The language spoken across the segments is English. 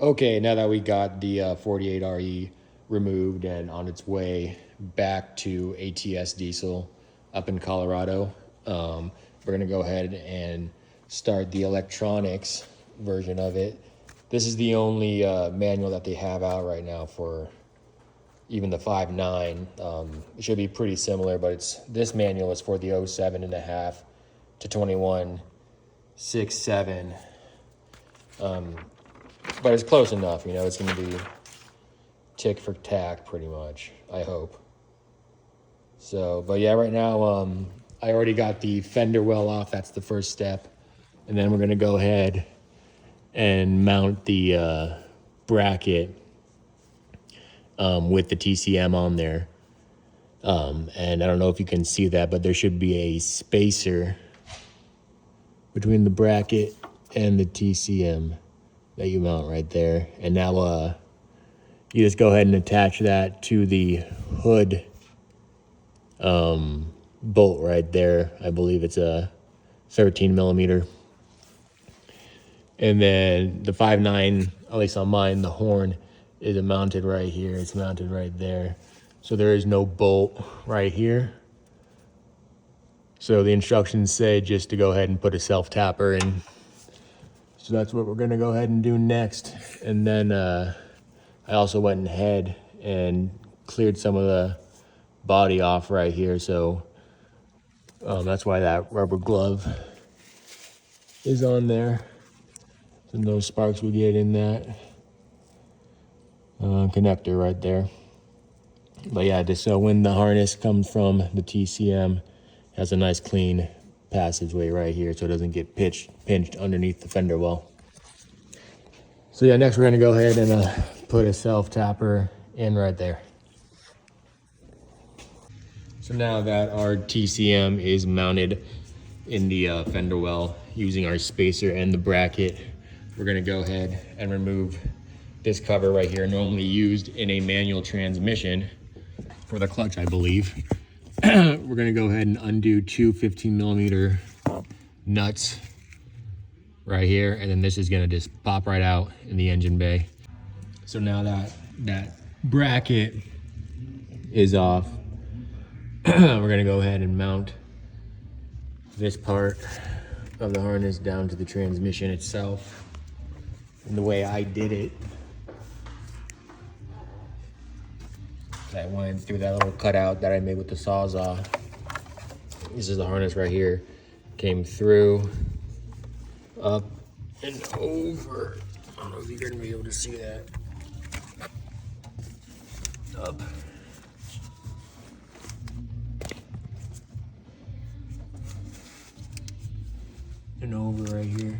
Okay, now that we got the 48RE removed and on its way back to ATS diesel up in Colorado, we're gonna go ahead and start the electronics version of it. This is the only manual that they have out right now for even the 5.9. It should be pretty similar, but this manual is for the 07.5 to 21.67. But it's close enough, you know, it's going to be tick for tack pretty much, I hope. So, but yeah, right now, I already got the fender well off. That's the first step. And then we're going to go ahead and mount the bracket with the TCM on there. And I don't know if you can see that, but there should be a spacer between the bracket and the TCM that you mount right there. And now you just go ahead and attach that to the hood bolt right there. I believe it's a 13 millimeter. And then the 5.9, at least on mine, the horn is mounted right here. It's mounted right there. So there is no bolt right here. So the instructions say just to go ahead and put a self-tapper in. So that's what we're gonna go ahead and do next. And then I also went ahead and cleared some of the body off right here. So that's why that rubber glove is on there. So no sparks will get in that connector right there. But yeah, just so when the harness comes from the TCM, it has a nice clean passageway right here so it doesn't get pinched underneath the fender well. So yeah, next we're gonna go ahead and put a self-tapper in right there. So now that our TCM is mounted in the fender well using our spacer and the bracket, we're gonna go ahead and remove this cover right here, normally used in a manual transmission for the clutch, I believe. We're gonna go ahead and undo two 15 millimeter nuts right here, and then this is gonna just pop right out in the engine bay. So now that bracket is off, we're gonna go ahead and mount this part of the harness down to the transmission itself. And the way I did it, I went through that little cutout that I made with the Sawzall. This is the harness right here. Came through, up and over. I don't know if you're gonna be able to see that. Up. And over right here.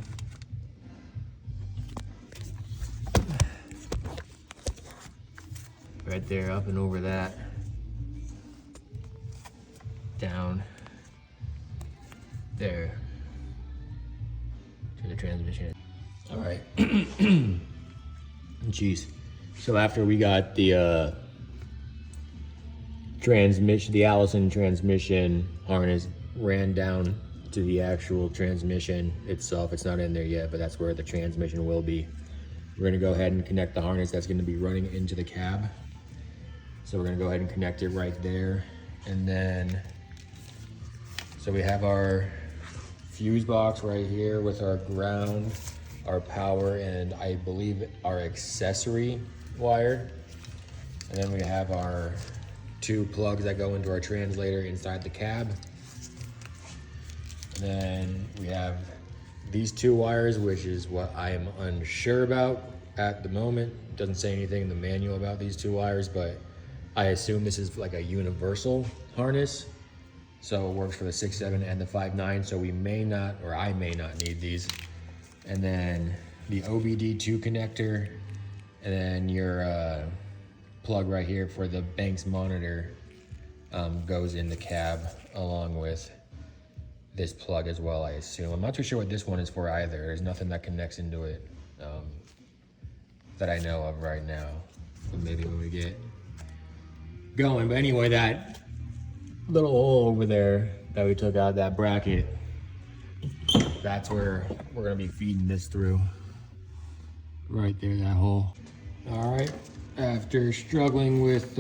Right there, up and over that. Down. There. To the transmission. All right. Jeez. So after we got the transmission, the Allison transmission harness ran down to the actual transmission itself. It's not in there yet, but that's where the transmission will be. We're gonna go ahead and connect the harness that's gonna be running into the cab. So we're gonna go ahead and connect it right there. And then, so we have our fuse box right here with our ground, our power, and I believe our accessory wire. And then we have our two plugs that go into our translator inside the cab. And then we have these two wires, which is what I am unsure about at the moment. It doesn't say anything in the manual about these two wires, but I assume this is like a universal harness. So it works for the 6.7 and the 5.9. So we may not, or I may not need these. And then the OBD2 connector, and then your plug right here for the Banks monitor goes in the cab along with this plug as well, I assume. I'm not too sure what this one is for either. There's nothing that connects into it that I know of right now. But maybe when we get going. But anyway, that little hole over there that we took out, that bracket, that's where we're gonna be feeding this through. right there, that hole. All right, after struggling with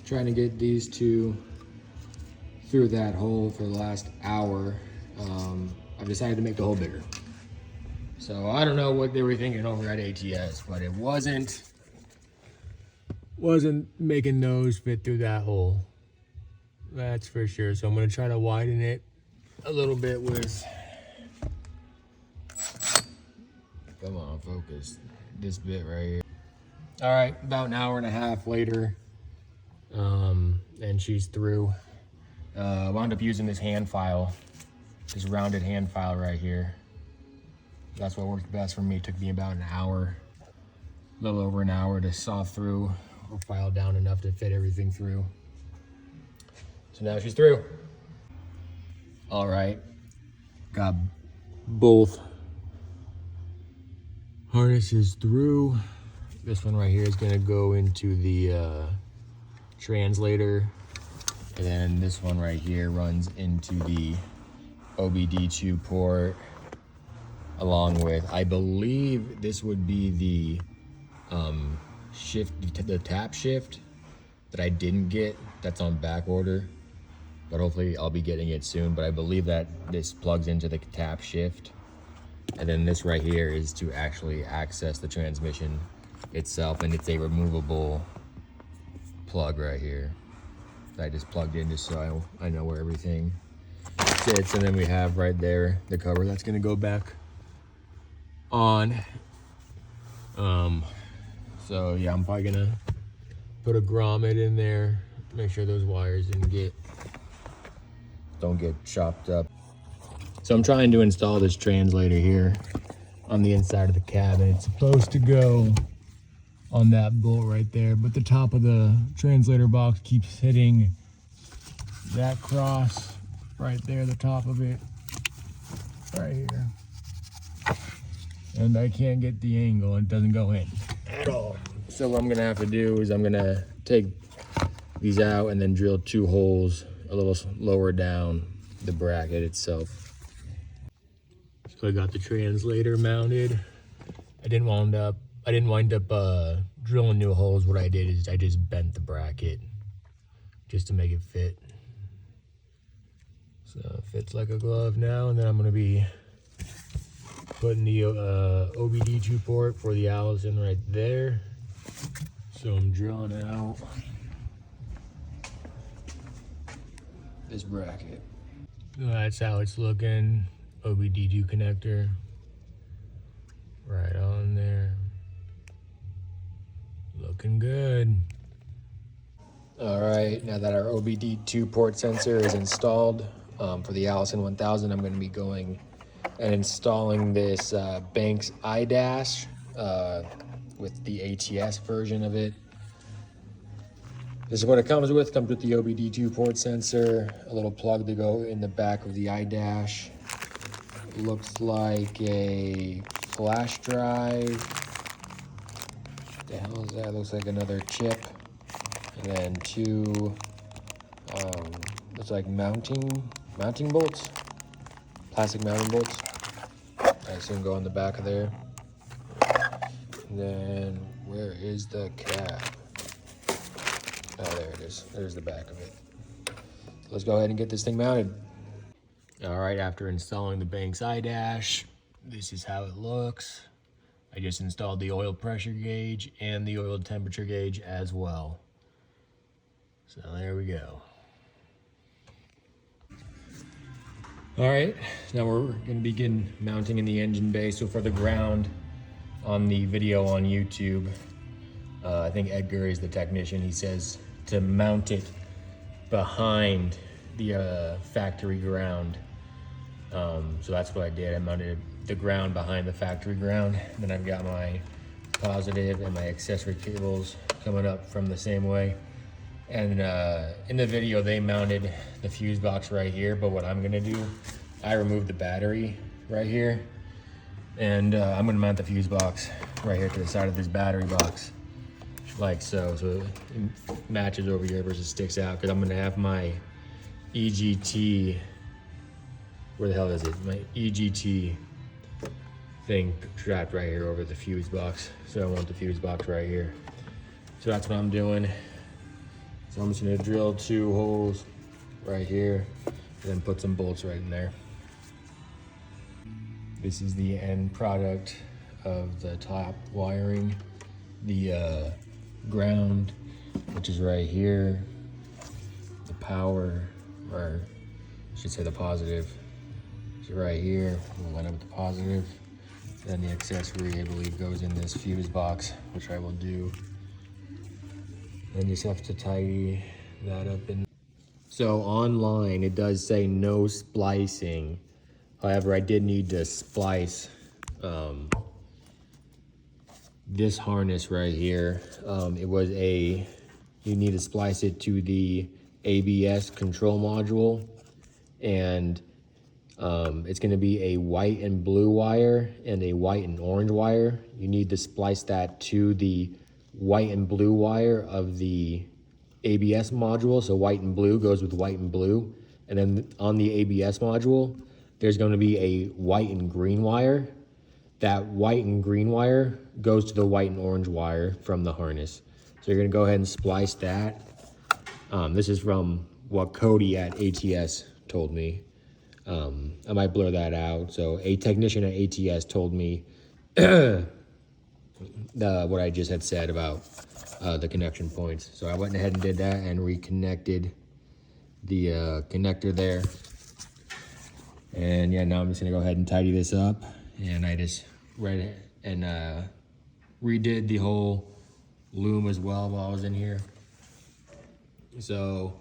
trying to get these two through that hole for the last hour, I've decided to make the hole bigger. So I don't know what they were thinking over at ATS, but it wasn't making those fit through that hole. That's for sure. So I'm gonna try to widen it a little bit with, come on, focus, this bit right here. All right, about an hour and a half later, and she's through. Wound up using this hand file, this rounded hand file right here. That's what worked best for me. It took me about an hour, a little over an hour to saw through or file down enough to fit everything through. So now she's through. All right, got both harnesses through. This one right here is gonna go into the translator, and then this one right here runs into the OBD2 port, along with, I believe this would be the the tap shift that I didn't get, that's on back order, but hopefully I'll be getting it soon. But I believe that this plugs into the tap shift, and then this right here is to actually access the transmission itself, and it's a removable plug right here that I just plugged in just so I know where everything sits. And then we have right there the cover that's going to go back on. So yeah, I'm probably gonna put a grommet in there, make sure those wires don't get chopped up. So I'm trying to install this translator here on the inside of the cab, and it's supposed to go on that bolt right there, but the top of the translator box keeps hitting that cross right there, the top of it right here, and I can't get the angle, and it doesn't go in at all. So what I'm gonna have to do is I'm gonna take these out and then drill 2 holes a little lower down the bracket itself. So I got the translator mounted. I didn't wind up drilling new holes. What I did is I just bent the bracket just to make it fit. So it fits like a glove now, and then I'm gonna be putting the OBD2 port for the Allison right there. So I'm drilling out this bracket. That's how it's looking. OBD2 connector right on there. Looking good. All right, now that our OBD2 port sensor is installed for the Allison 1000, I'm going to be going and installing this Banks iDash with the ATS version of it. This is what it comes with. Comes with the OBD2 port sensor, a little plug to go in the back of the iDash. Looks like a flash drive. What the hell is that? Looks like another chip. And then 2, looks like mounting bolts, plastic mounting bolts. I assume go on the back of there. And then where is the cap? Oh, there it is. There's the back of it. So let's go ahead and get this thing mounted. All right, after installing the Banks iDash, this is how it looks. I just installed the oil pressure gauge and the oil temperature gauge as well. So there we go. All right, now we're gonna begin mounting in the engine bay. So for the ground on the video on YouTube, I think Edgar is the technician. He says to mount it behind the factory ground. So that's what I did. I mounted the ground behind the factory ground. Then I've got my positive and my accessory cables coming up from the same way. And in the video, they mounted the fuse box right here, but what I'm gonna do, I removed the battery right here, and I'm gonna mount the fuse box right here to the side of this battery box, like so it matches over here versus sticks out, because I'm gonna have my EGT, where the hell is it? My EGT thing trapped right here over the fuse box. So I want the fuse box right here. So that's what I'm doing. So I'm just gonna drill 2 holes right here and then put some bolts right in there. This is the end product of the top wiring. The ground, which is right here. The power, or I should say the positive, is right here. We'll line up with the positive. Then the accessory, I believe, goes in this fuse box, which I will do. Then you just have to tidy that up. So online, it does say no splicing. However, I did need to splice this harness right here. You need to splice it to the ABS control module, and it's gonna be a white and blue wire and a white and orange wire. You need to splice that to the white and blue wire of the ABS module. So white and blue goes with white and blue. And then on the ABS module, there's gonna be a white and green wire. That white and green wire goes to the white and orange wire from the harness. So you're gonna go ahead and splice that. This is from what Cody at ATS told me. I might blur that out. So a technician at ATS told me what I just had said about the connection points. So I went ahead and did that and reconnected the connector there. And yeah, now I'm just gonna go ahead and tidy this up. And I just read it and redid the whole loom as well while I was in here. So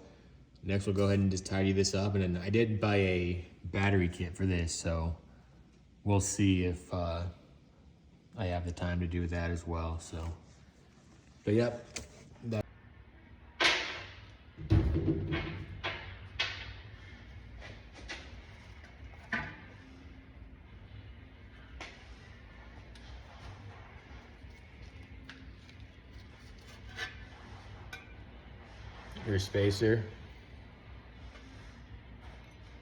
next we'll go ahead and just tidy this up. And then I did buy a battery kit for this, so we'll see if I have the time to do that as well. So, but yep. Your spacer,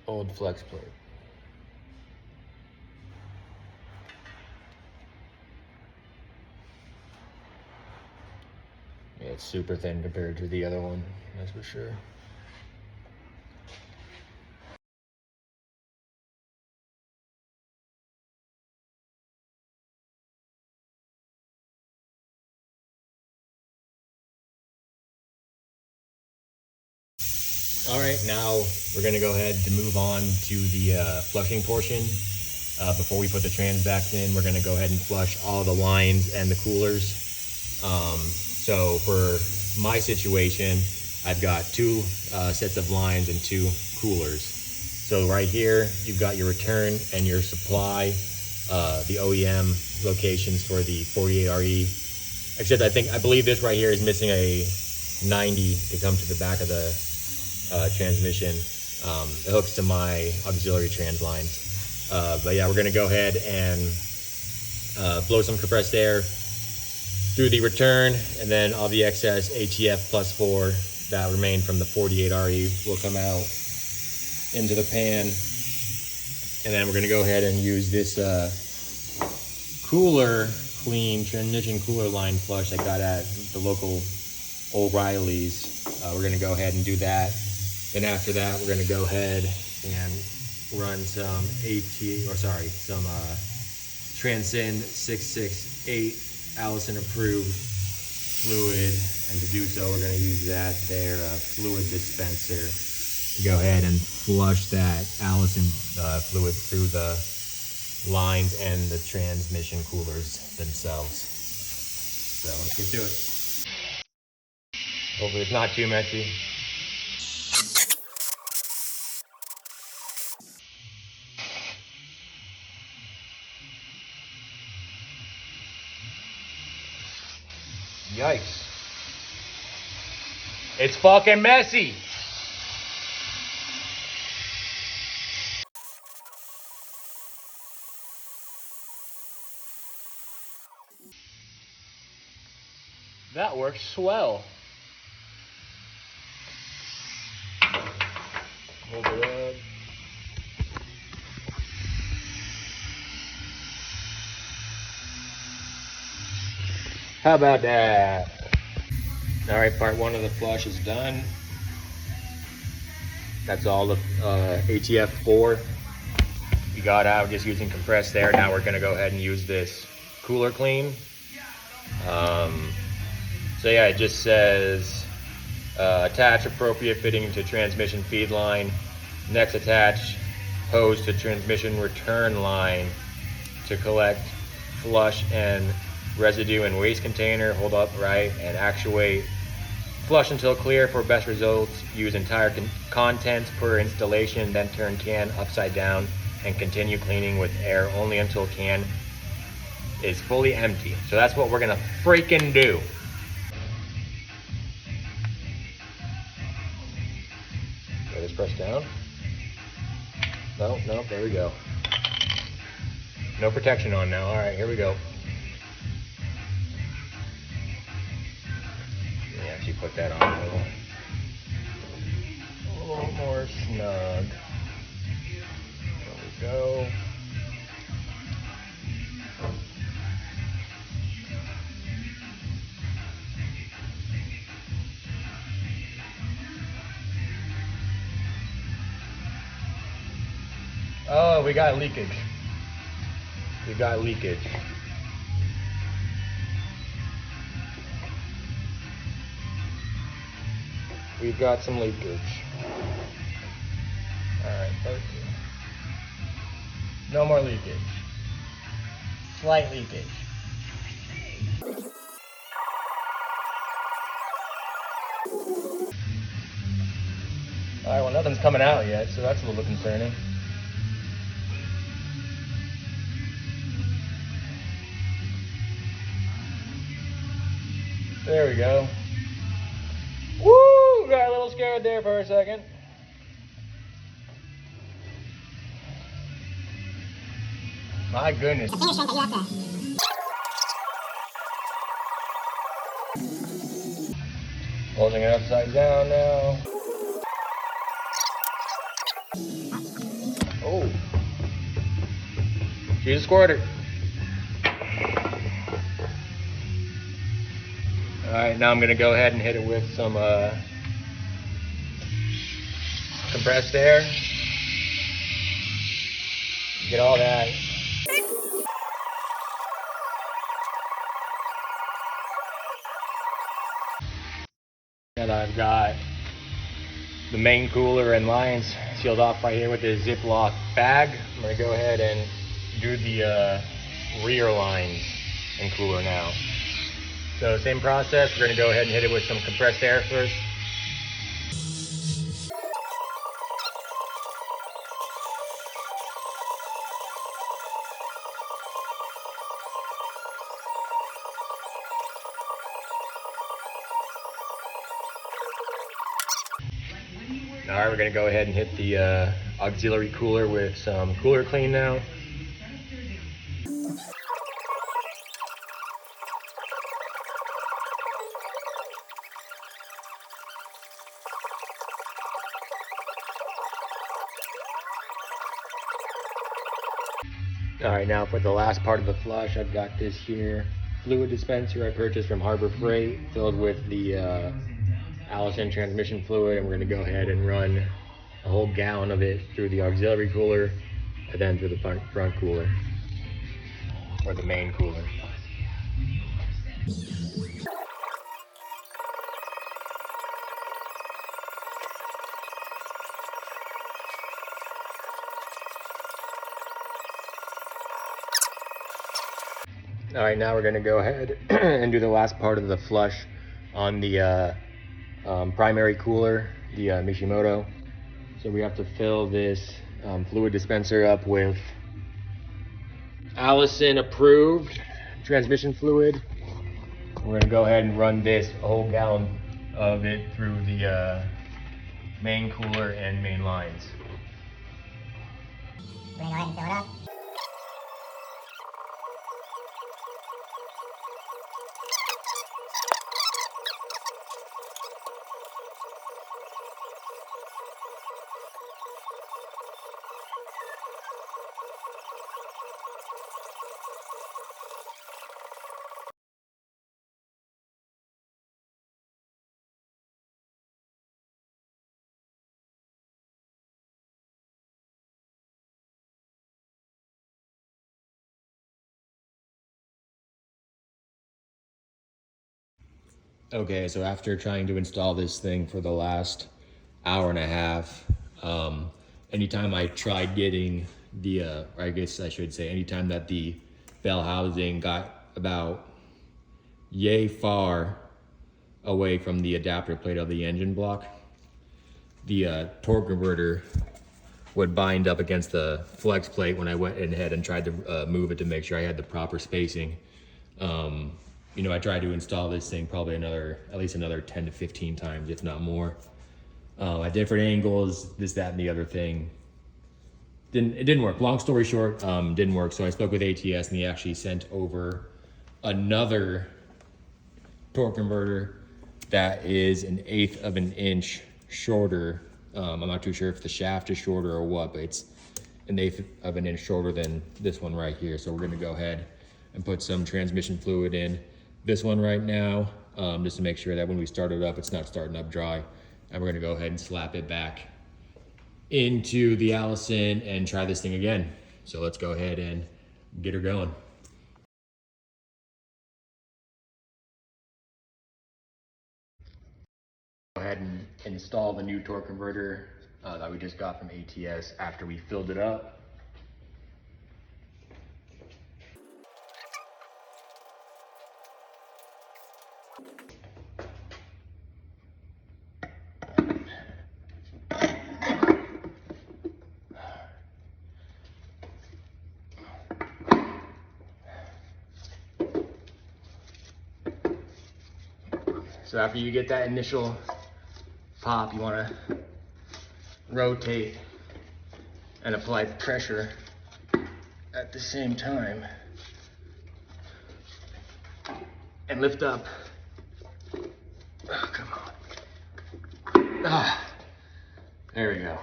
old flex plate. Yeah, it's super thin compared to the other one, that's for sure. All right, now we're gonna go ahead to move on to the flushing portion. Before we put the trans back in, we're gonna go ahead and flush all the lines and the coolers. So for my situation, I've got 2 sets of lines and 2 coolers. So right here, you've got your return and your supply, the OEM locations for the 48RE. Except I believe this right here is missing a 90 to come to the back of the transmission. It hooks to my auxiliary trans lines. But yeah, we're gonna go ahead and blow some compressed air through the return, and then all the excess ATF plus 4 that remained from the 48RE will come out into the pan. And then we're gonna go ahead and use this cooler clean transmission cooler line flush I got at the local O'Reilly's. We're gonna go ahead and do that. Then after that, we're gonna go ahead and run some some Transcend 668 Allison approved fluid. And to do so, we're gonna use their fluid dispenser to go ahead and flush that Allison fluid through the lines and the transmission coolers themselves. So let's get to it. Hopefully it's not too messy. Yikes. It's fucking messy. That works swell. Hold it up. How about that? All right, part one of the flush is done. That's all the ATF4 we got out just using compressed air. Now we're gonna go ahead and use this cooler clean. So yeah, it just says attach appropriate fitting to transmission feed line. Next, attach hose to transmission return line to collect flush and residue and waste container. Hold up right and actuate. Flush until clear for best results. Use entire contents per installation, then turn can upside down and continue cleaning with air only until can is fully empty. So that's what we're gonna freaking do. Okay, just press down. No, there we go. No protection on now. All right, here we go. Let me actually put that on a little more snug. There we go. Oh, we got leakage. We got leakage. We've got some leakage. Alright, perfect. No more leakage. Slight leakage. Alright, well nothing's coming out yet, so that's a little concerning. There we go. Woo! Got a little scared there for a second. My goodness. Holding it upside down now. Oh. She's a squirter. Alright, now I'm going to go ahead and hit it with some compressed air. Get all that. And I've got the main cooler and lines sealed off right here with this Ziploc bag. I'm going to go ahead and do the rear lines and cooler now. So same process, we're going to go ahead and hit it with some compressed air first. Alright, we're going to go ahead and hit the auxiliary cooler with some cooler clean now. Alright, now for the last part of the flush, I've got this here fluid dispenser I purchased from Harbor Freight, filled with the Allison transmission fluid, and we're going to go ahead and run a whole gallon of it through the auxiliary cooler and then through the front cooler, or the main cooler. All right, now we're going to go ahead and do the last part of the flush on the primary cooler, the Mishimoto. So we have to fill this fluid dispenser up with Allison approved transmission fluid. We're going to go ahead and run this whole gallon of it through the main cooler and main lines. We're going to go ahead and fill it up. Okay, so after trying to install this thing for the last hour and a half, anytime I tried getting the, or I guess I should say, anytime that the bell housing got about yay far away from the adapter plate of the engine block, the torque converter would bind up against the flex plate when I went ahead and tried to move it to make sure I had the proper spacing. You know, I tried to install this thing probably at least another 10 to 15 times, if not more. At different angles, this, that, and the other thing. It didn't work. Long story short, didn't work. So I spoke with ATS and he actually sent over another torque converter that is 1/8 of an inch shorter. I'm not too sure if the shaft is shorter or what, but it's 1/8 of an inch shorter than this one right here. So we're gonna go ahead and put some transmission fluid in this one right now, just to make sure that when we start it up, it's not starting up dry. And we're gonna go ahead and slap it back into the Allison and try this thing again. So let's go ahead and get her going. Go ahead and install the new torque converter that we just got from ATS after we filled it up. So after you get that initial pop, you want to rotate and apply pressure at the same time and lift up. Oh, come on. Ah, there we go.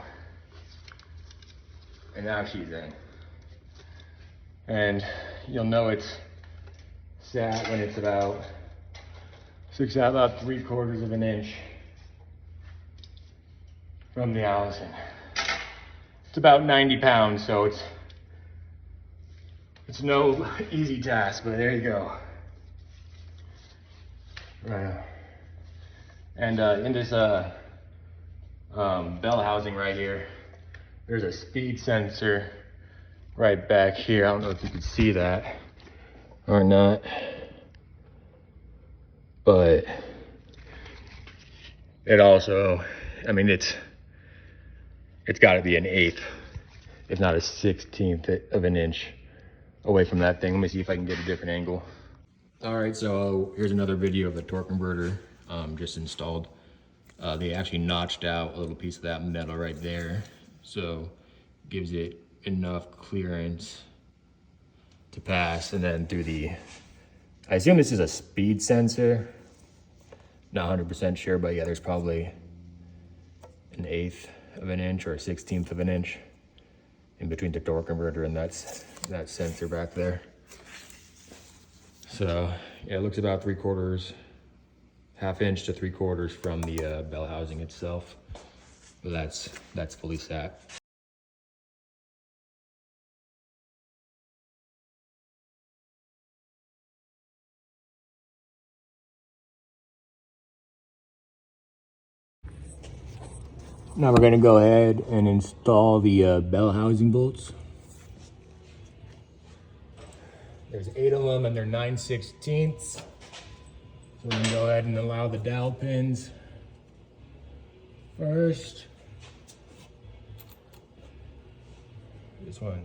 And now she's in. And you'll know it's sat when it's about 3/4 of an inch from the Allison. It's about 90 pounds, so it's no easy task, but there you go. Right. And in this bell housing right here, there's a speed sensor right back here. I don't know if you can see that or not, but it also, I mean, it's got to be 1/8, if not 1/16 of an inch away from that thing. Let me see if I can get a different angle. All right, so here's another video of the torque converter just installed. They actually notched out a little piece of that metal right there, so gives it enough clearance to pass. And then through the, I assume this is a speed sensor, not 100% sure, but yeah, there's probably 1/8 of an inch or 1/16 of an inch in between the torque converter and that sensor back there. So yeah, it looks about 3/4, 1/2 inch to 3/4 from the bell housing itself. But that's fully sat. Now we're gonna go ahead and install the bell housing bolts. There's 8 of them and they're 9/16. So we can go ahead and allow the dowel pins first. This one,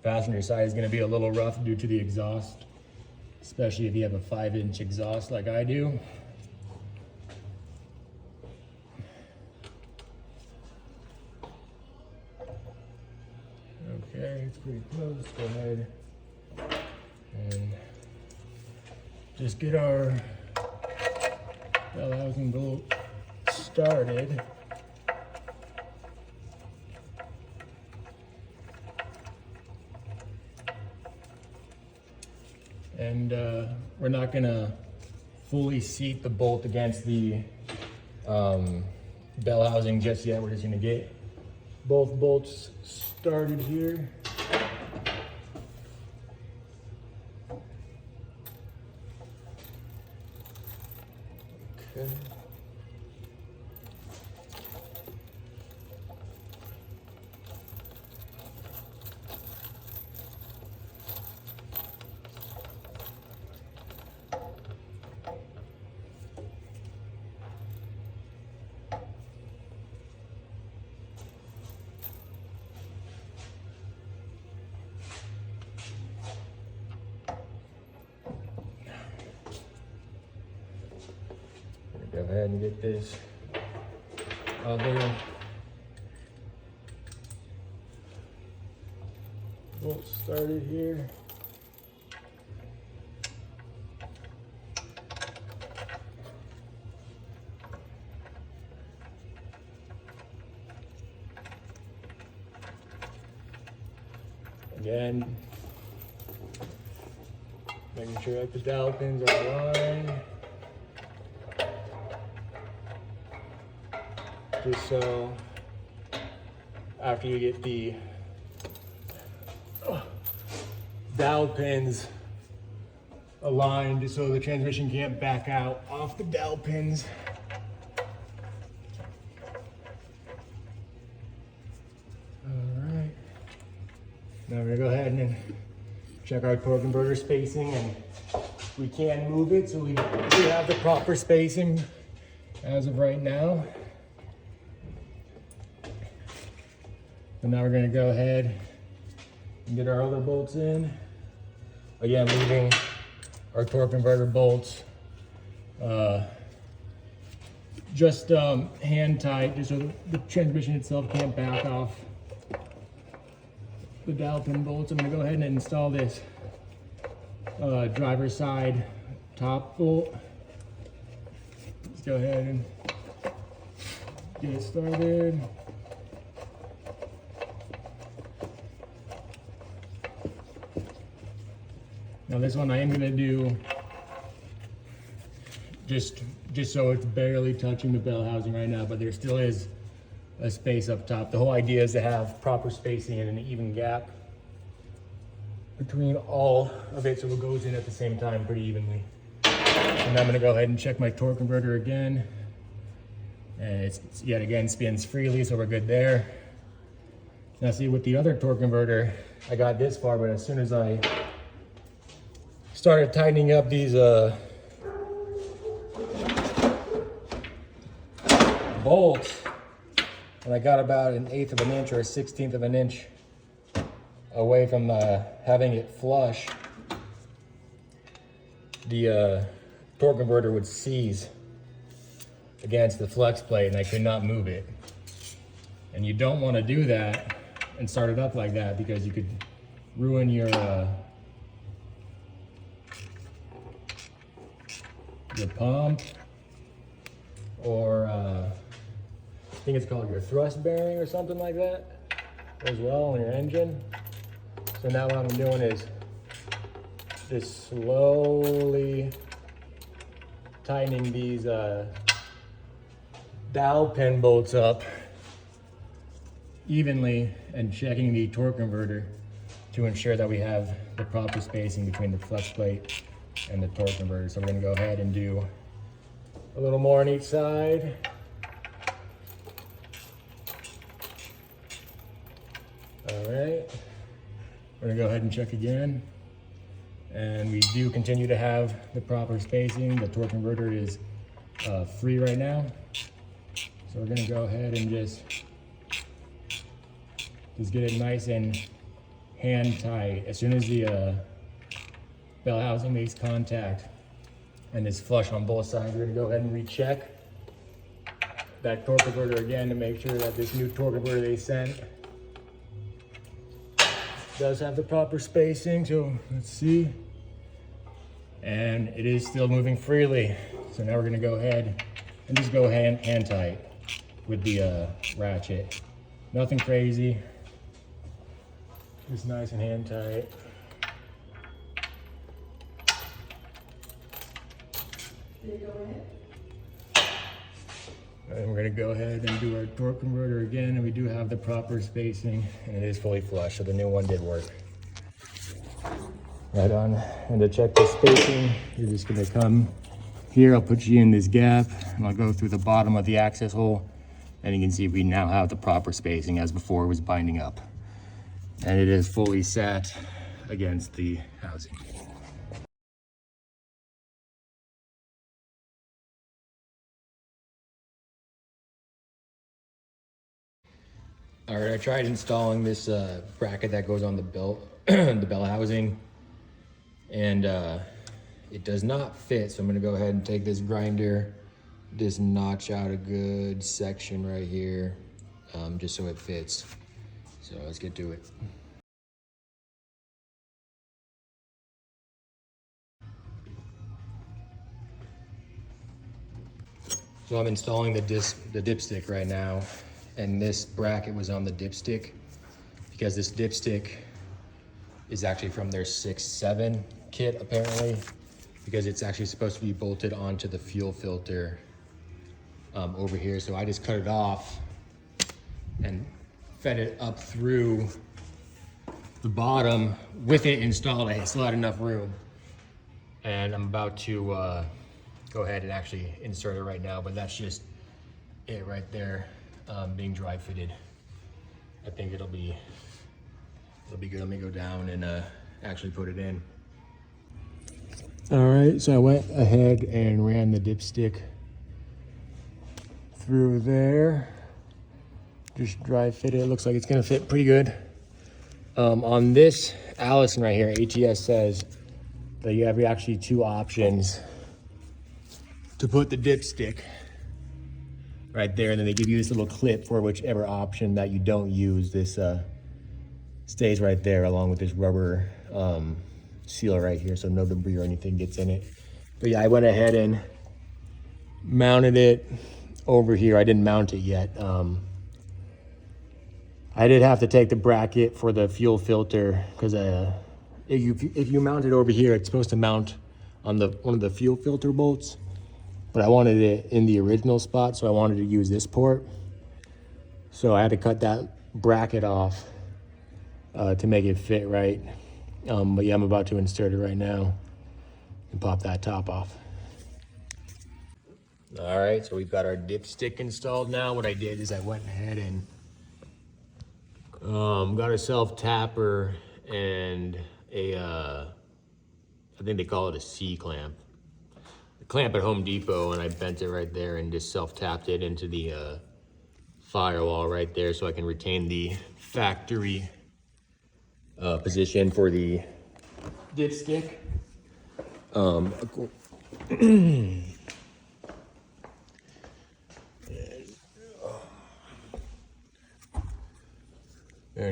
passenger side, is gonna be a little rough due to the exhaust, especially if you have a 5-inch exhaust like I do. Okay, it's pretty close. Go ahead and just get our bell housing bolt started. And we're not gonna fully seat the bolt against the bell housing just yet. We're just gonna get both bolts started here. Good. Go ahead and get this other bolt started here. Again, making sure that the dowel pins are aligned. Just so after you get the dowel pins aligned, so the transmission can't back out off the dowel pins. All right. Now we're gonna go ahead and check our torque converter spacing, and we can move it, so we do have the proper spacing as of right now. And now we're gonna go ahead and get our other bolts in. Again, leaving our torque converter bolts just hand tight, just so the transmission itself can't back off the dowel pin bolts. I'm gonna go ahead and install this driver's side top bolt. Let's go ahead and get it started. Now this one I am gonna do just so it's barely touching the bell housing right now, but there still is a space up top. The whole idea is to have proper spacing and an even gap between all of it, so it goes in at the same time pretty evenly. And I'm gonna go ahead and check my torque converter again. And it's yet again spins freely, so we're good there. Now see, with the other torque converter, I got this far, but as soon as I started tightening up these bolts, and I got about 1/8 of an inch or 1/16 of an inch away from having it flush, the torque converter would seize against the flex plate, and I could not move it. And you don't want to do that and start it up like that, because you could ruin your pump, or I think it's called your thrust bearing or something like that as well on your engine. So now what I'm doing is just slowly tightening these dowel pin bolts up evenly and checking the torque converter to ensure that we have the proper spacing between the flex plate and the torque converter. So we're gonna go ahead and do a little more on each side. All right, we're gonna go ahead and check again. And we do continue to have the proper spacing. The torque converter is free right now. So we're gonna go ahead and just get it nice and hand tight. As soon as the bell housing makes contact and is flush on both sides, we're gonna go ahead and recheck that torque converter again to make sure that this new torque converter they sent does have the proper spacing. So let's see. And it is still moving freely. So now we're gonna go ahead and just go hand tight with the ratchet. Nothing crazy, just nice and hand tight. And we're gonna go ahead and do our torque converter again, and we do have the proper spacing, and it is fully flush, so the new one did work. Right on. And to check the spacing, you're just gonna come Here, I'll put you in this gap and I'll go through the bottom of the access hole, and you can see we now have the proper spacing as before it was binding up. And it is fully sat against the housing. All right, I tried installing this bracket that goes on the belt, the bell housing, and it does not fit. So I'm gonna go ahead and take this grinder, just notch out a good section right here, just so it fits. So let's get to it. So I'm installing the dipstick right now, and this bracket was on the dipstick because this dipstick is actually from their 6.7 kit apparently, because it's actually supposed to be bolted onto the fuel filter over here. So I just cut it off and fed it up through the bottom with it installed. I still had enough room, and I'm about to go ahead and actually insert it right now, but that's just it right there, being dry fitted. I think it'll be good. Let me go down and actually put it in. All right, so I went ahead and ran the dipstick through there. Just dry fit it. It looks like it's gonna fit pretty good. On this Allison right here, ATS says that you have actually two options to put the dipstick right there, and then they give you this little clip for whichever option that you don't use. This stays right there along with this rubber sealer right here, so no debris or anything gets in it. But yeah, I went ahead and mounted it over here. I didn't mount it yet. I did have to take the bracket for the fuel filter because if you mount it over here, it's supposed to mount on one of the fuel filter bolts, but I wanted it in the original spot, so I wanted to use this port. So I had to cut that bracket off to make it fit right. But yeah, I'm about to insert it right now and pop that top off. All right, so we've got our dipstick installed now. What I did is I went ahead and got a self tapper and I think they call it a C clamp. A clamp at Home Depot, and I bent it right there and just self tapped it into the firewall right there so I can retain the factory position for the dipstick. And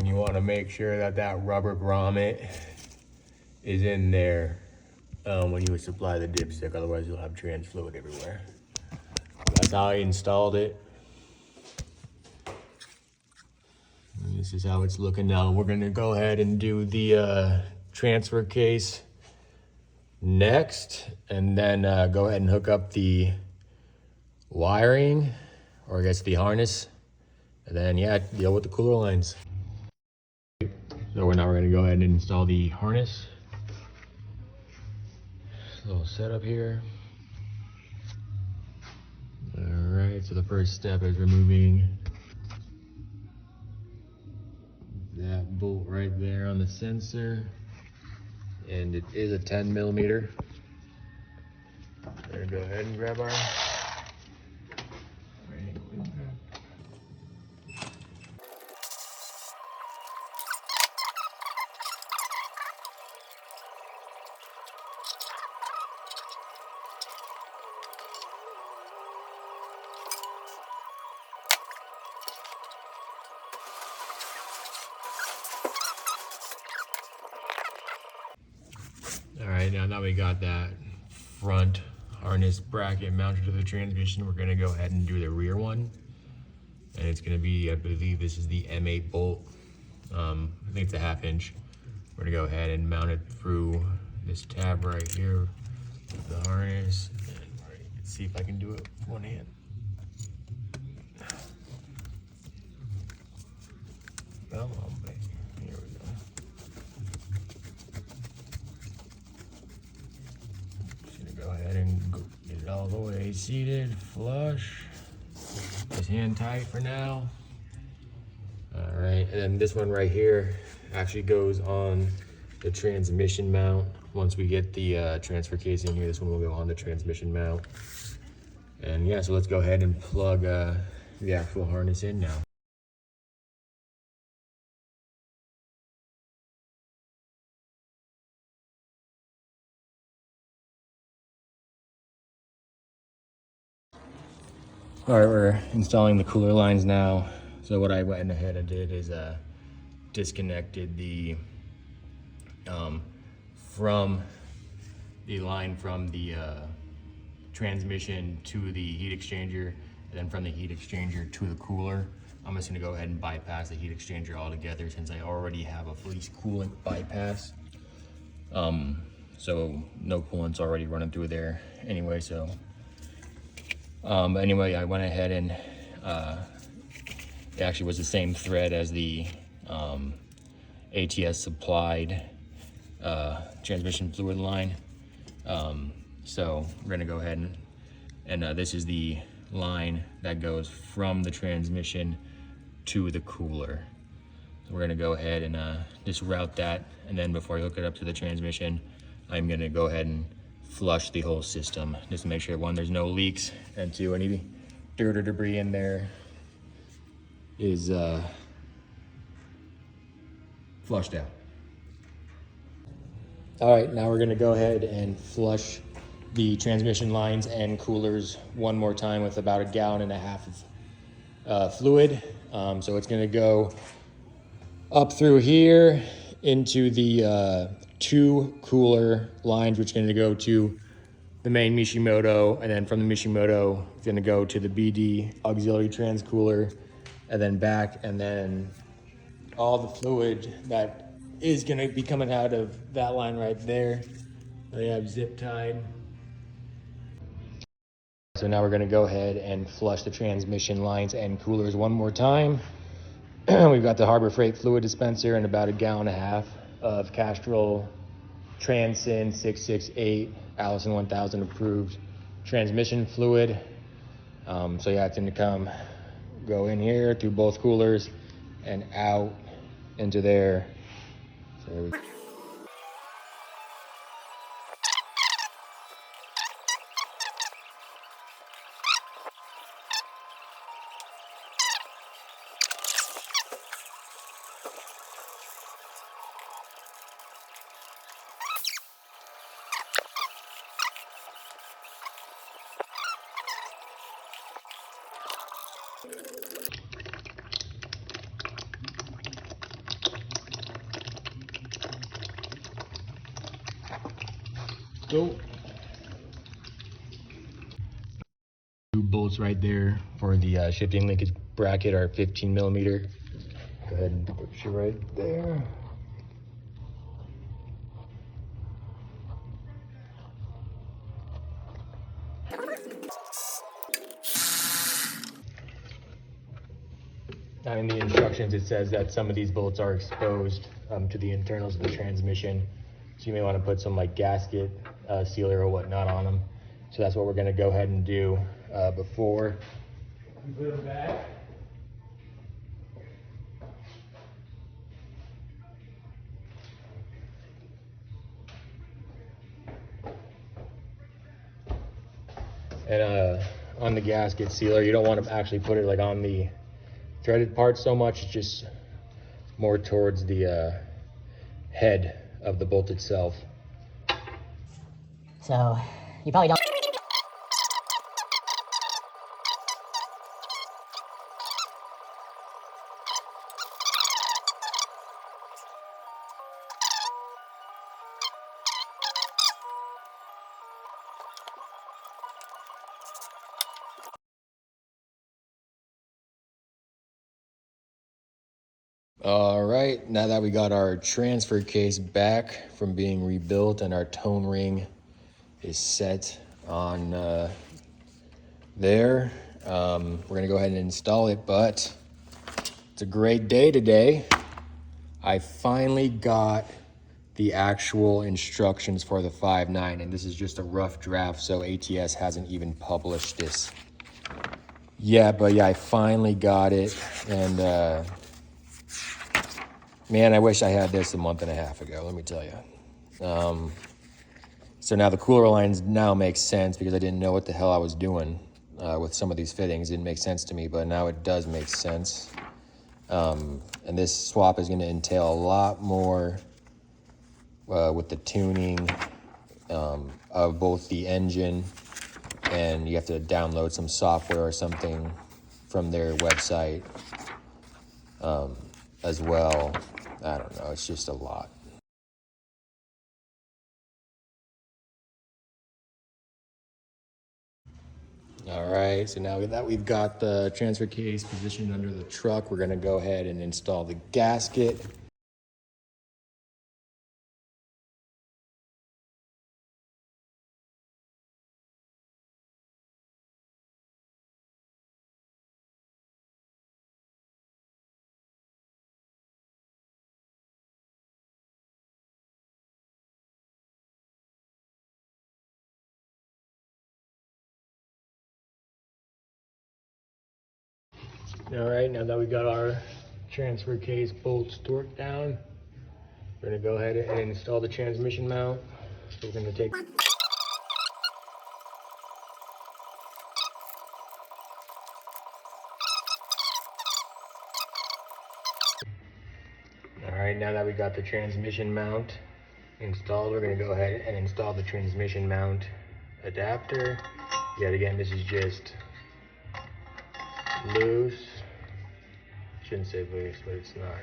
you want to make sure that that rubber grommet is in there when you would supply the dipstick, otherwise you'll have trans fluid everywhere. That's how I installed it. And this is how it's looking now. We're going to go ahead and do the transfer case next, and then go ahead and hook up the wiring, or I guess the harness, and then yeah, deal with the cooler lines. So we're going to go ahead and install the harness. Little setup here. All right, so the first step is removing that bolt right there on the sensor, and it is a 10 millimeter. We're gonna go ahead and grab our now that we got that front harness bracket mounted to the transmission, we're going to go ahead and do the rear one. And it's going to be, I believe this is the M8 bolt. I think it's a 1/2 inch. We're going to go ahead and mount it through this tab right here with the harness. And let's see if I can do it with one hand. Come on, baby. Here we go. Go ahead and get it all Stay seated, flush. Just hand tight for now. All right, and then this one right here actually goes on the transmission mount. Once we get the transfer case in here, this one will go on the transmission mount. And yeah, so let's go ahead and plug the actual harness in now. All right, we're installing the cooler lines now. So what I went ahead and did is disconnected the from the line from the transmission to the heat exchanger, and then from the heat exchanger to the cooler. I'm just gonna go ahead and bypass the heat exchanger altogether since I already have a fleece coolant bypass. So no coolant's already running through there anyway, so. But anyway, I went ahead and it actually was the same thread as the ATS supplied transmission fluid line. So we're gonna go ahead and this is the line that goes from the transmission to the cooler. So we're gonna go ahead and just route that, and then before I hook it up to the transmission, I'm gonna go ahead and flush the whole system just to make sure, one, there's no leaks, and two, any dirt or debris in there is flushed out. All right, now we're gonna go ahead and flush the transmission lines and coolers one more time with about 1.5 gallons of fluid. So it's gonna go up through here into the 2 cooler lines, which are gonna go to the main Mishimoto, and then from the Mishimoto, it's gonna go to the BD auxiliary trans cooler, and then back, and then all the fluid that is gonna be coming out of that line right there, they have zip tied. So now we're gonna go ahead and flush the transmission lines and coolers one more time. We've got the Harbor Freight fluid dispenser and about 1.5 gallons of Castrol Transyn 668 Allison 1000 approved transmission fluid. So yeah, it's gonna go in here through both coolers and out into there. So there we go. Go. 2 bolts right there for the shifting linkage bracket are 15 millimeter. Go ahead and put you right there. Now in the instructions it says that some of these bolts are exposed to the internals of the transmission. So you may want to put some like gasket sealer or whatnot on them. So that's what we're going to go ahead and do before we put them back. And on the gasket sealer, you don't want to actually put it like on the threaded part so much, just more towards the head of the bolt itself. So you probably don't. All right, now that we got our transfer case back from being rebuilt and our tone ring is set on there, we're gonna go ahead and install it, but it's a great day today. I finally got the actual instructions for the 5.9, and this is just a rough draft, so ATS hasn't even published this yet. But yeah, I finally got it, and man, I wish I had this a month and a half ago, let me tell you. So now the cooler lines now make sense because I didn't know what the hell I was doing with some of these fittings. It didn't make sense to me, but now it does make sense. And this swap is going to entail a lot more with the tuning of both the engine, and you have to download some software or something from their website as well. I don't know, it's just a lot. All right, so now that we've got the transfer case positioned under the truck, we're gonna go ahead and install the gasket. All right, now that we've got our transfer case bolts torqued down, we're gonna go ahead and install the transmission mount. So we're gonna take All right, now that we got the transmission mount installed, we're gonna go ahead and install the transmission mount adapter. Yet again, this is just loose. Shouldn't say loose, but it's not.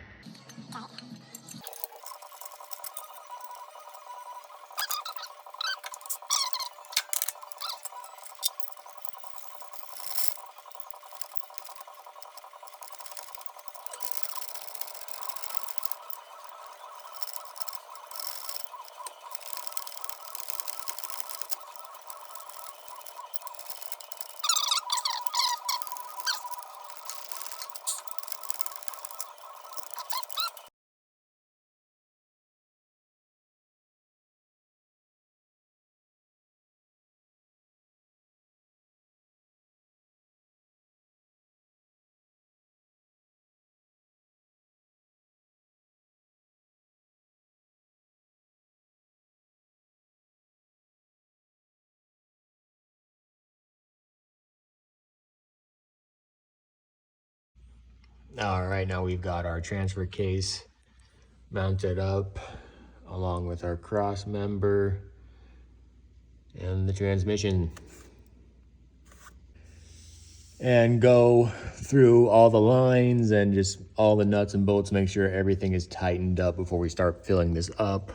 All right, now we've got our transfer case mounted up along with our cross member and the transmission. And go through all the lines and just all the nuts and bolts, make sure everything is tightened up before we start filling this up.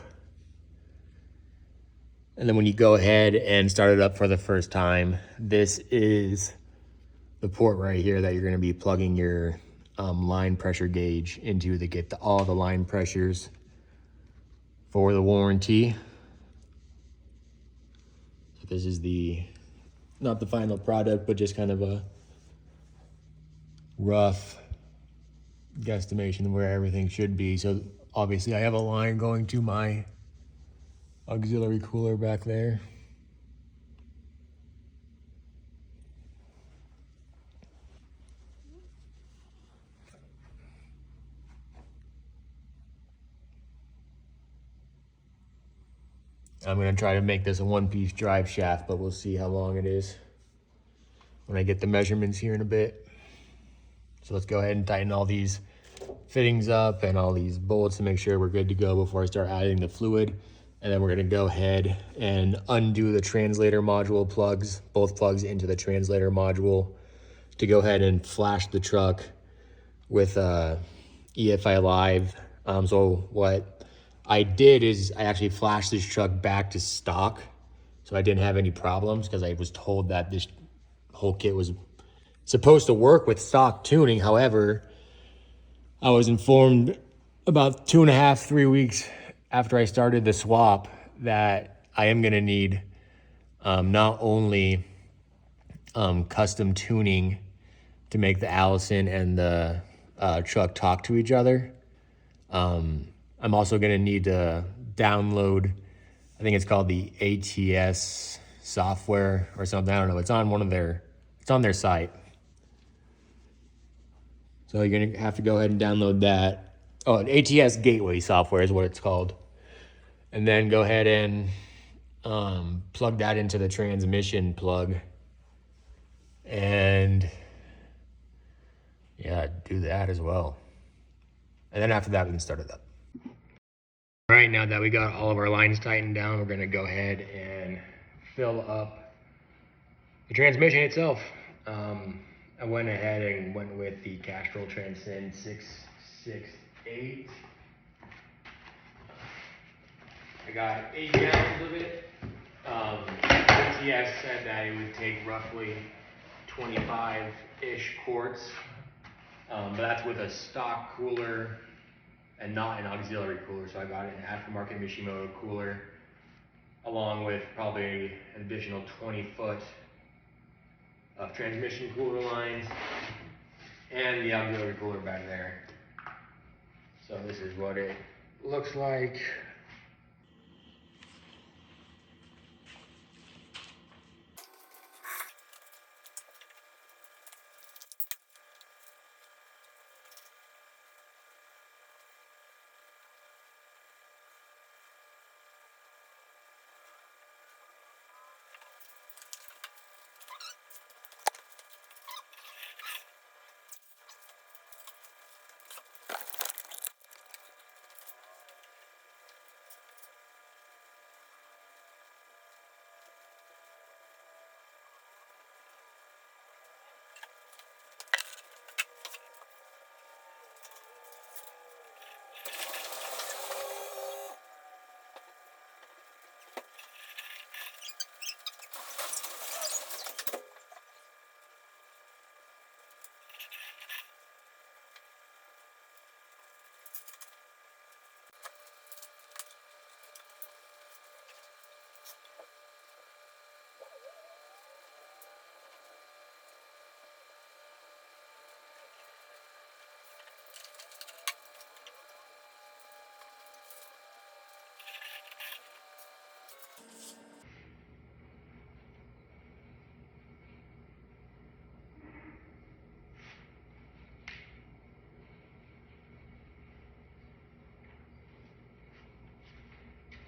And then when you go ahead and start it up for the first time, this is the port right here that you're going to be plugging your line pressure gauge into to get all the line pressures for the warranty. So this is not the final product, but just kind of a rough guesstimation of where everything should be. So obviously I have a line going to my auxiliary cooler back there. I'm gonna try to make this a one-piece drive shaft, but we'll see how long it is when I get the measurements here in a bit. So let's go ahead and tighten all these fittings up and all these bolts to make sure we're good to go before I start adding the fluid. And then we're gonna go ahead and undo the translator module plugs, both plugs into the translator module, to go ahead and flash the truck with EFI Live. So what I did is I actually flashed this truck back to stock, so I didn't have any problems, because I was told that this whole kit was supposed to work with stock tuning. However, I was informed about 2.5, 3 weeks after I started the swap that I am gonna need not only custom tuning to make the Allison and the truck talk to each other, I'm also gonna need to download, I think it's called the ATS software or something. I don't know. It's on it's on their site. So you're gonna have to go ahead and download that. Oh, an ATS gateway software is what it's called. And then go ahead and plug that into the transmission plug. And yeah, do that as well. And then after that, we can start it up. All right, now that we got all of our lines tightened down, we're gonna go ahead and fill up the transmission itself. I went ahead and went with the Castrol Transcend 668. I got 8 gallons of it. ATS said that it would take roughly 25-ish quarts, but that's with a stock cooler and not an auxiliary cooler. So I got an aftermarket Mishimoto cooler, along with probably an additional 20 foot of transmission cooler lines and the auxiliary cooler back there. So this is what it looks like.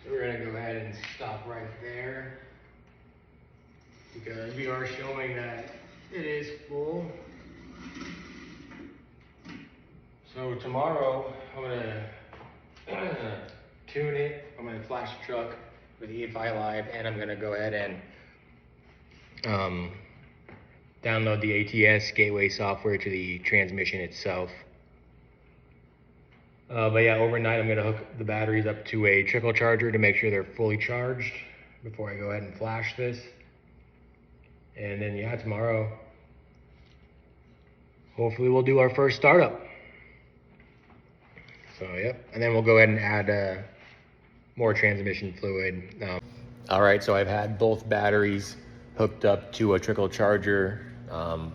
So we're gonna go ahead and stop right there, because we are showing that it is full. So tomorrow I'm gonna tune it. I'm gonna flash the truck with EFI Live, and I'm gonna go ahead and download the ATS gateway software to the transmission itself. But yeah, overnight I'm gonna hook the batteries up to a trickle charger to make sure they're fully charged before I go ahead and flash this. And then yeah, tomorrow, hopefully we'll do our first startup. So yep, and then we'll go ahead and add more transmission fluid. All right, so I've had both batteries hooked up to a trickle charger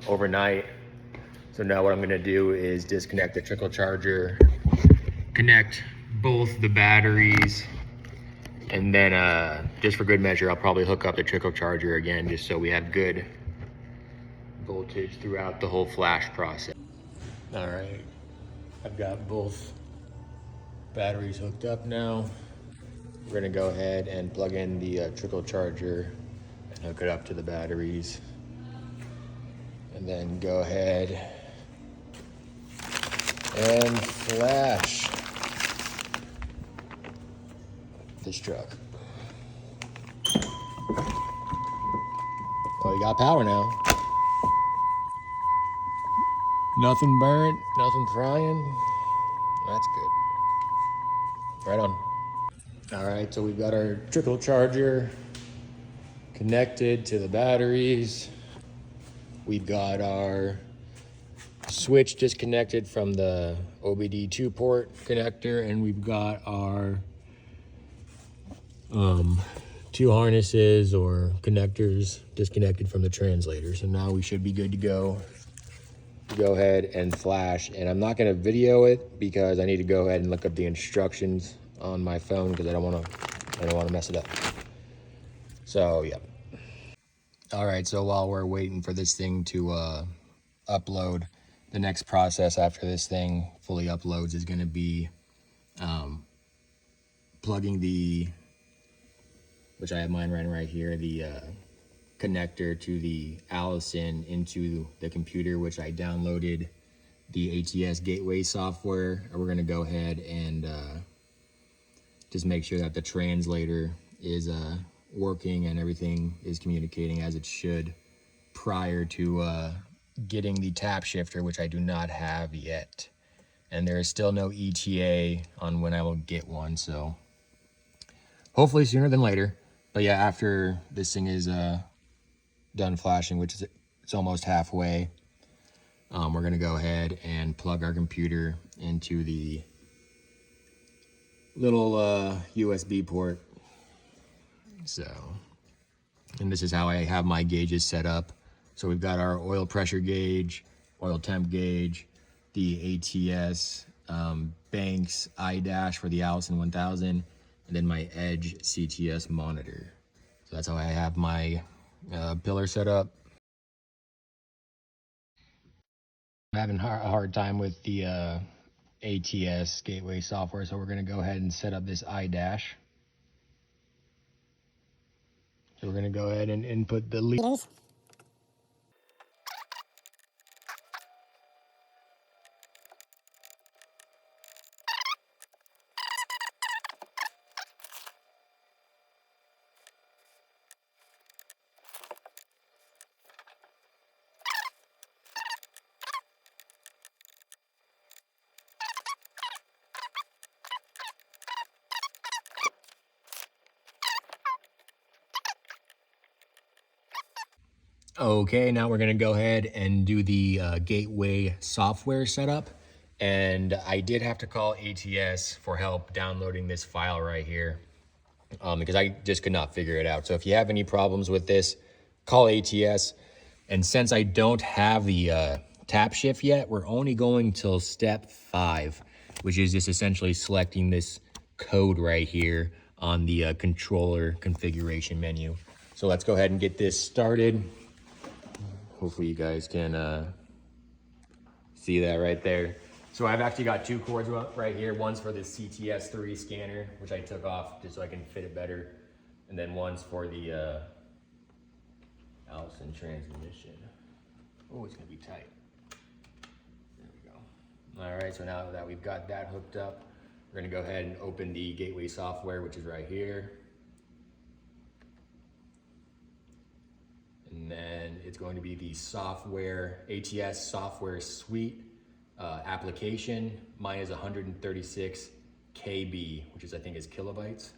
overnight. So now what I'm gonna do is disconnect the trickle charger, connect both the batteries, and then just for good measure, I'll probably hook up the trickle charger again, just so we have good voltage throughout the whole flash process. All right, I've got both batteries hooked up now. We're gonna go ahead and plug in the trickle charger and hook it up to the batteries. And then go ahead and flash this truck. Oh, you got power now. Nothing burnt, nothing frying. That's good. Right on. All right, so we've got our trickle charger connected to the batteries. We've got our switch disconnected from the OBD2 port connector, and we've got our 2 harnesses or connectors disconnected from the translator. So now we should be good to go. Go ahead and flash, and I'm not going to video it because I need to go ahead and look up the instructions on my phone because I don't want to mess it up. So yeah. All right, so while we're waiting for this thing to upload, the next process after this thing fully uploads is going to be plugging which I have mine running right here, the connector to the Allison into the computer, which I downloaded the ATS gateway software. We're going to go ahead and just make sure that the translator is working and everything is communicating as it should prior to getting the tap shifter, which I do not have yet. And there is still no ETA on when I will get one, so hopefully sooner than later. But yeah, after this thing is done flashing, which is it's almost halfway, we're gonna go ahead and plug our computer into the little USB port. So, and this is how I have my gauges set up. So we've got our oil pressure gauge, oil temp gauge, the ATS Banks iDash for the Allison 1000, and then my Edge CTS monitor. So that's how I have my pillar set up. I'm having a hard time with the ATS gateway software, so we're going to go ahead and set up this iDash. So we're going to go ahead and input the leaders. Okay, now we're gonna go ahead and do the gateway software setup. And I did have to call ATS for help downloading this file right here because I just could not figure it out. So if you have any problems with this, call ATS. And since I don't have the tap shift yet, we're only going till step 5, which is just essentially selecting this code right here on the controller configuration menu. So let's go ahead and get this started. Hopefully you guys can see that right there. So I've actually got 2 cords right here. One's for the CTS3 scanner, which I took off just so I can fit it better. And then one's for the Allison transmission. Oh, it's gonna be tight. There we go. All right, so now that we've got that hooked up, we're gonna go ahead and open the gateway software, which is right here. And then it's going to be the software, ATS software suite application. Mine is 136 KB, which is I think is kilobytes.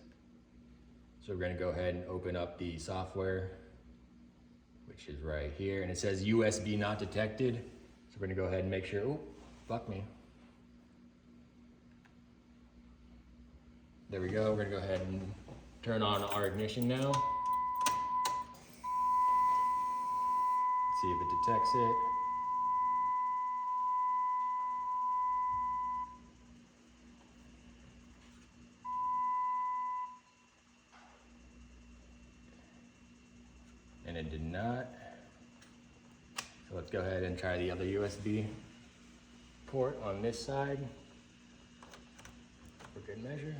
So we're gonna go ahead and open up the software, which is right here. And it says USB not detected. So we're gonna go ahead and make sure, oh, fuck me. There we go, we're gonna go ahead and turn on our ignition now. See if it detects it. And it did not. So let's go ahead and try the other USB port on this side for good measure.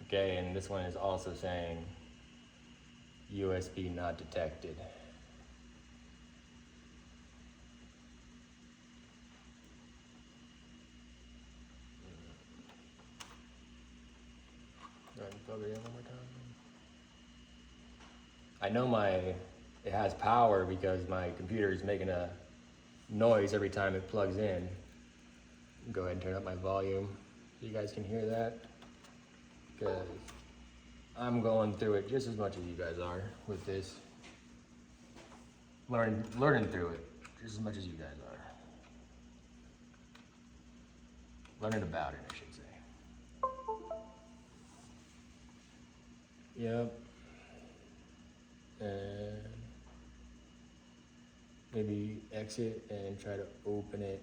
Okay, and this one is also saying USB not detected. Go ahead and plug it in one more time. I know it has power because my computer is making a noise every time it plugs in. Go ahead and turn up my volume so you guys can hear that, because I'm going through it just as much as you guys are with this. Learning through it just as much as you guys are. Learning about it, I should say. Yep. And maybe exit and try to open it.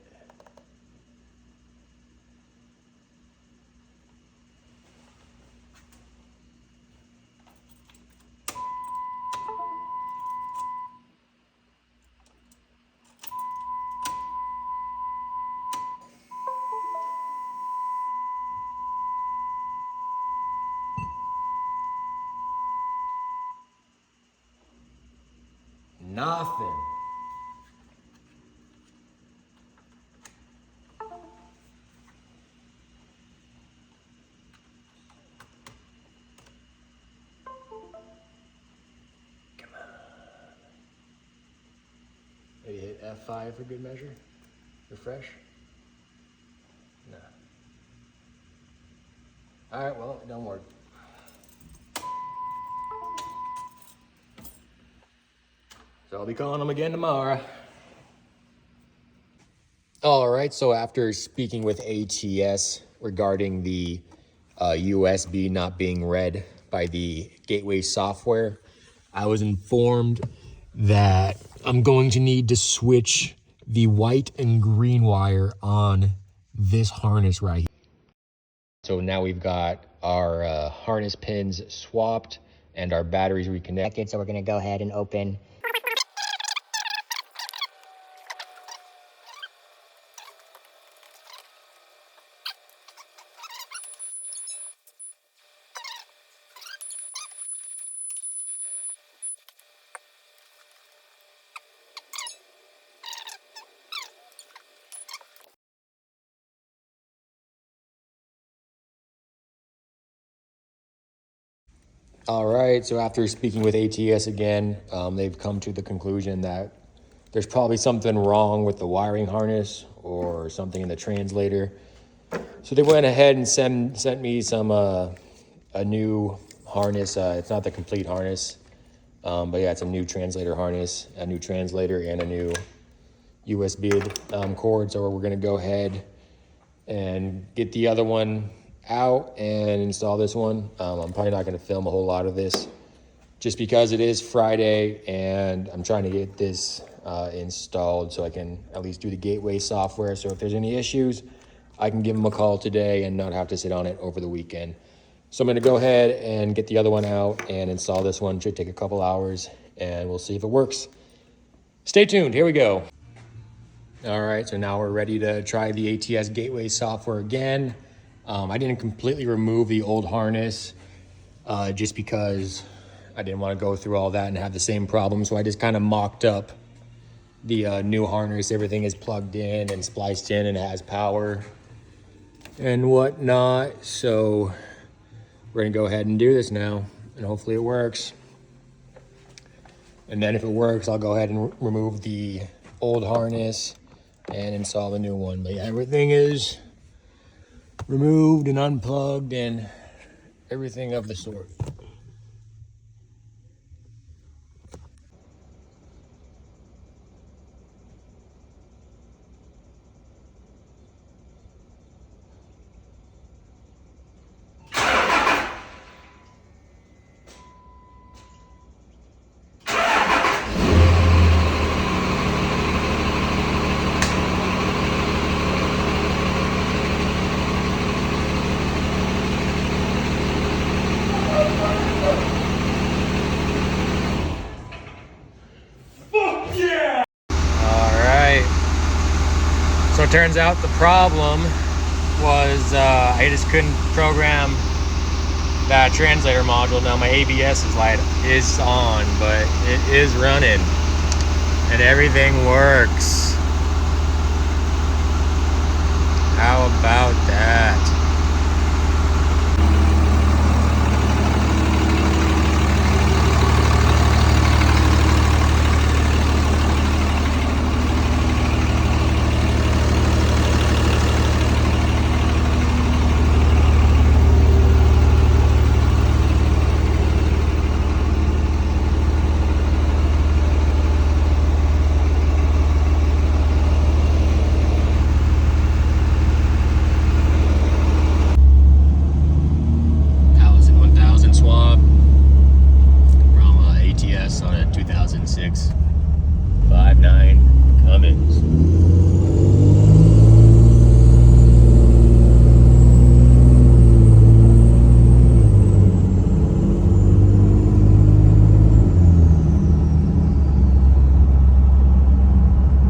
Nothing. Come on. Maybe hit F5 for good measure. Refresh. No. All right, well, it don't work. So I'll be calling them again tomorrow. All right, so after speaking with ATS regarding the USB not being read by the gateway software, I was informed that I'm going to need to switch the white and green wire on this harness right here. So now we've got our harness pins swapped and our batteries reconnected. So we're gonna go ahead and open. All right, so after speaking with ATS again, they've come to the conclusion that there's probably something wrong with the wiring harness or something in the translator. So they went ahead and sent me some a new harness. It's not the complete harness, but yeah, it's a new translator harness, a new translator, and a new USB cord. So we're gonna go ahead and get the other one out and install this one. I'm probably not going to film a whole lot of this just because it is Friday and I'm trying to get this installed so I can at least do the gateway software. So if there's any issues, I can give them a call today and not have to sit on it over the weekend. So I'm going to go ahead and get the other one out and install this one. Should take a couple hours and we'll see if it works. Stay tuned. Here we go. All right, so now we're ready to try the ATS gateway software again. I didn't completely remove the old harness just because I didn't want to go through all that and have the same problem. So I just kind of mocked up the new harness. Everything is plugged in and spliced in and has power and whatnot. So we're gonna go ahead and do this now and hopefully it works. And then if it works, I'll go ahead and remove the old harness and install the new one. But yeah, everything is removed and unplugged and everything of the sort. So it turns out the problem was I just couldn't program that translator module. Now my ABS is on, but it is running and everything works. How about that? 5659 Cummins.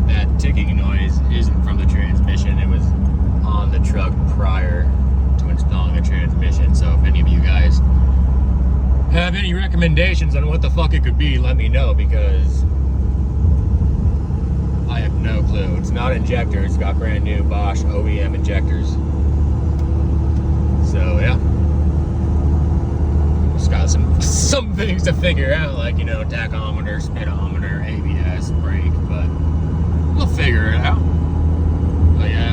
That ticking noise isn't from the transmission. It was on the truck prior to installing the transmission. So if any of you guys have any recommendations on what the fuck it could be, let me know, because I have no clue. It's not injectors. It's got brand new Bosch OEM injectors. So yeah, just got some things to figure out, like, you know, tachometer, speedometer, ABS, brake, but we'll figure it out. But yeah.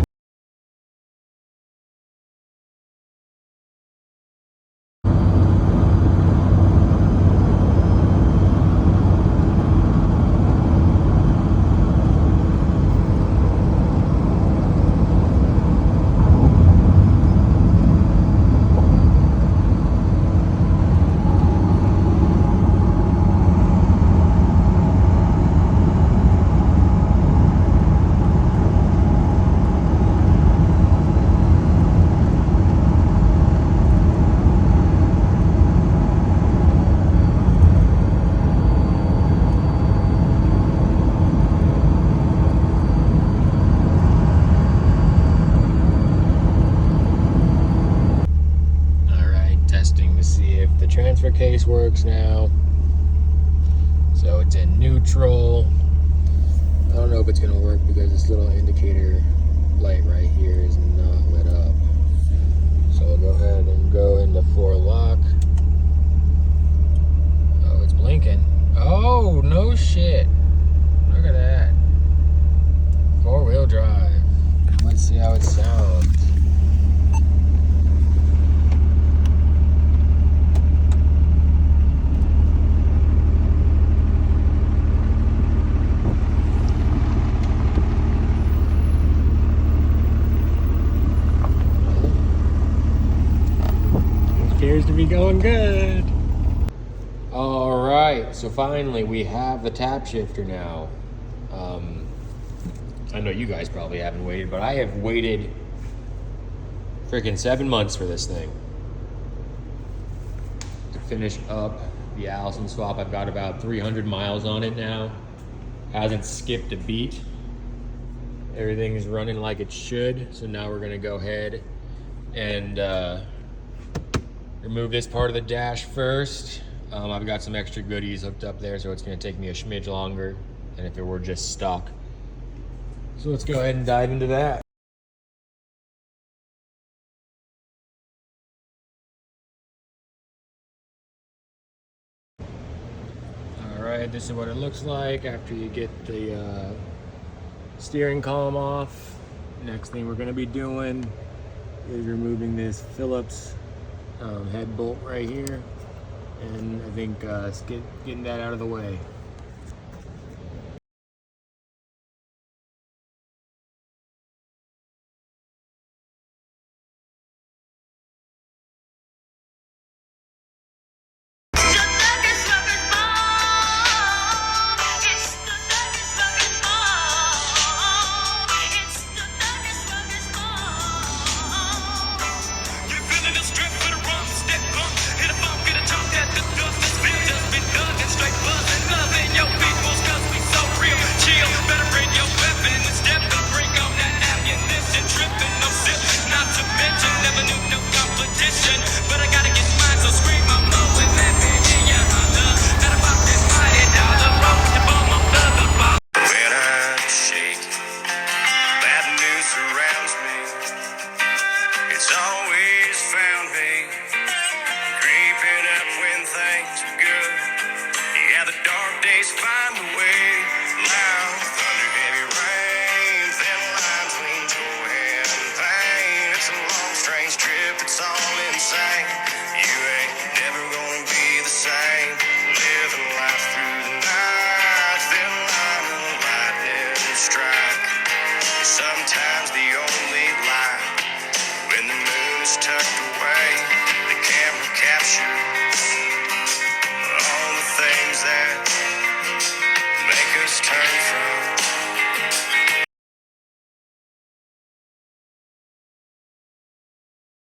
Transfer case works now, so it's in neutral. I don't know if it's gonna work because this little indicator light right here is not lit up, so I'll go ahead and go into 4 lock. Oh, it's blinking. Oh, no shit, look at that. 4-wheel drive. Let's see how it sounds. Appears to be going good. All right, so finally we have the tap shifter now. I know you guys probably haven't waited, but I have waited freaking 7 months for this thing to finish up the Allison swap. I've got about 300 miles on it now. Hasn't skipped a beat. Everything is running like it should. So now we're gonna go ahead and remove this part of the dash first. I've got some extra goodies hooked up there, so it's gonna take me a smidge longer than if it were just stock. So let's go ahead and dive into that. All right, this is what it looks like after you get the steering column off. Next thing we're gonna be doing is removing this Phillips head bolt right here, and I think getting that out of the way. Tucked away, the camera captured